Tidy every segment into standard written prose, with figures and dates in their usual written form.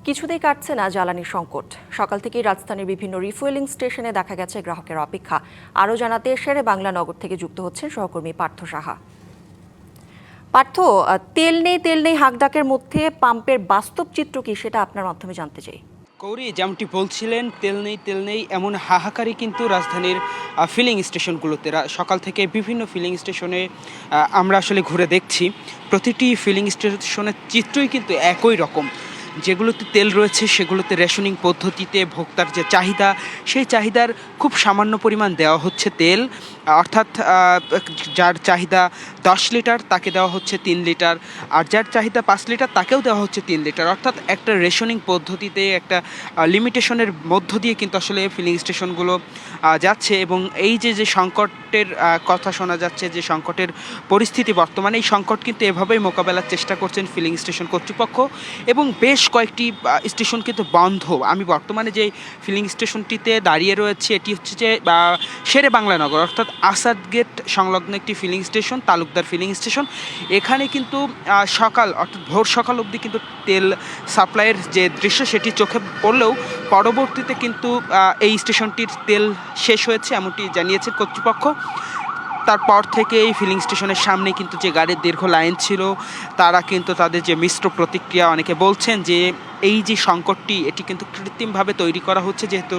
কিছুতেই কাটছে না জ্বালানি সংকট। সকাল থেকেই রাজধানীর বিভিন্ন রিফুয়েলিং স্টেশনে দেখা গেছে গ্রাহকের অপেক্ষা। আরও জানাতে শেরে বাংলা নগর থেকে যুক্ত হচ্ছেন সহকর্মী পার্থ সাহা। পার্থ, তেল নেই হাঁকডাকের মধ্যে পাম্পের বাস্তব চিত্র কি, সেটা আপনার মাধ্যমে জানতে চাই। গৌরী, যেমনটি বলছিলেন তেল নেই এমন হাহাকারি কিন্তু রাজধানীর ফিলিং স্টেশনগুলোতে সকাল থেকে বিভিন্ন ফিলিং স্টেশনে আমরা আসলে ঘুরে দেখছি। প্রতিটি ফিলিং স্টেশনের চিত্রই কিন্তু একই রকম। যেগুলোতে তেল রয়েছে সেগুলোতে রেশনিং পদ্ধতিতে ভোক্তার যে চাহিদা, সেই চাহিদার খুব সামান্য পরিমাণ দেওয়া হচ্ছে তেল। অর্থাৎ যার চাহিদা 10 লিটার তাকে দেওয়া হচ্ছে 3 লিটার, আর যার চাহিদা 5 লিটার তাকেও দেওয়া হচ্ছে 3 লিটার। অর্থাৎ একটা রেশনিং পদ্ধতিতে, একটা লিমিটেশনের মধ্য দিয়ে কিন্তু আসলে ফিলিং স্টেশনগুলো যাচ্ছে। এবং এই যে সংকটের কথা শোনা যাচ্ছে, যে সংকটের পরিস্থিতি বর্তমানে, এই সংকট কিন্তু এভাবেই মোকাবেলার চেষ্টা করছেন ফিলিং স্টেশন কর্তৃপক্ষ। এবং বেশ কয়েকটি স্টেশন কিন্তু বন্ধ। আমি বর্তমানে যে ফিলিং স্টেশনটিতে দাঁড়িয়ে রয়েছে এটি হচ্ছে যে শেরে বাংলা নগর, অর্থাৎ আসাদ গেট সংলগ্ন একটি filling station, Talukdar filling station. এখানে কিন্তু সকাল অর্থাৎ ভোর সকাল অবধি কিন্তু তেল সাপ্লাইয়ের যে দৃশ্য সেটি চোখে পড়লেও পরবর্তীতে কিন্তু এই স্টেশনটির তেল শেষ হয়েছে এমনটি জানিয়েছে কর্তৃপক্ষ। তারপর থেকে এই ফিলিং স্টেশনের সামনে কিন্তু যে গাড়ির দীর্ঘ লাইন ছিল, তারা কিন্তু তাদের যে মিশ্র প্রতিক্রিয়া, অনেকে বলছেন যে এই যে সংকটটি এটি কিন্তু কৃত্রিমভাবে তৈরি করা হচ্ছে। যেহেতু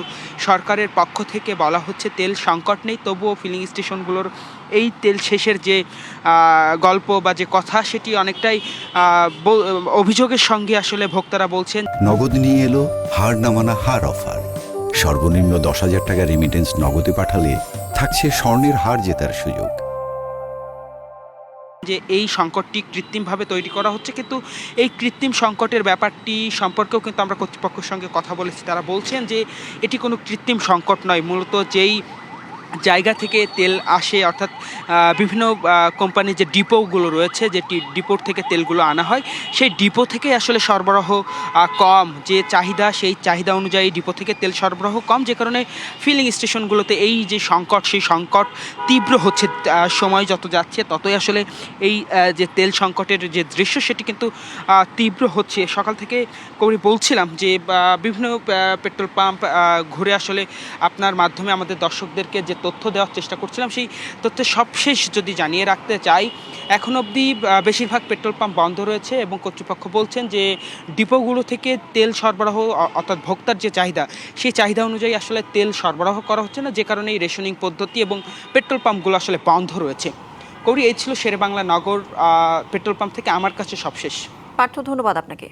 সরকারের পক্ষ থেকে বলা হচ্ছে তেল সংকট নেই, তবুও ফিলিং স্টেশনগুলোর এই তেল শেষের যে গল্প বা যে কথা, সেটি অনেকটাই অভিযোগের সঙ্গে আসলে ভোক্তারা বলছেন। নগদ নিয়ে এলো হার না মানা হার অফার। সর্বনিম্ন 10,000 টাকা রেমিটেন্স নগদে পাঠালে থাকছে স্বর্ণের হার জেতার সুযোগ। যে এই সংকটটি কৃত্রিমভাবে তৈরি করা হচ্ছে, কিন্তু এই কৃত্রিম সংকটের ব্যাপারটি সম্পর্কেও কিন্তু আমরা কর্তৃপক্ষের সঙ্গে কথা বলেছি। তারা বলছেন যে এটি কোনো কৃত্রিম সংকট নয়, মূলত যেই জায়গা থেকে তেল আসে, অর্থাৎ বিভিন্ন কোম্পানির যে ডিপোগুলো রয়েছে, যে ডিপোর থেকে তেলগুলো আনা হয়, সেই ডিপো থেকে আসলে সরবরাহ কম। যে চাহিদা, সেই চাহিদা অনুযায়ী ডিপো থেকে তেল সরবরাহ কম, যে কারণে ফিলিং স্টেশনগুলোতে এই যে সংকট, সেই সংকট তীব্র হচ্ছে। সময় যত যাচ্ছে ততই আসলে এই যে তেল সংকটের যে দৃশ্য সেটি কিন্তু তীব্র হচ্ছে। সকাল থেকে কবি বলছিলাম যে বিভিন্ন পেট্রোল পাম্প ঘুরে আসলে আপনার মাধ্যমে আমাদের দর্শকদেরকে যে তথ্য দেওয়ার চেষ্টা করছিলাম, সেই তথ্যের সবশেষ যদি জানিয়ে রাখতে চাই, এখন অবধি বেশিরভাগ পেট্রোল পাম্প বন্ধ রয়েছে এবং কর্তৃপক্ষ বলছেন যে ডিপোগুলো থেকে তেল সরবরাহ, অর্থাৎ ভোক্তার যে চাহিদা, সেই চাহিদা অনুযায়ী আসলে তেল সরবরাহ করা হচ্ছে না, যে কারণে এই রেশনিং পদ্ধতি এবং পেট্রোল পাম্পগুলো আসলে বন্ধ রয়েছে। কৌরি, এই ছিল শেরে বাংলা নগর পেট্রোল পাম্প থেকে আমার কাছে সবশেষ। পার্থ, ধন্যবাদ আপনাকে।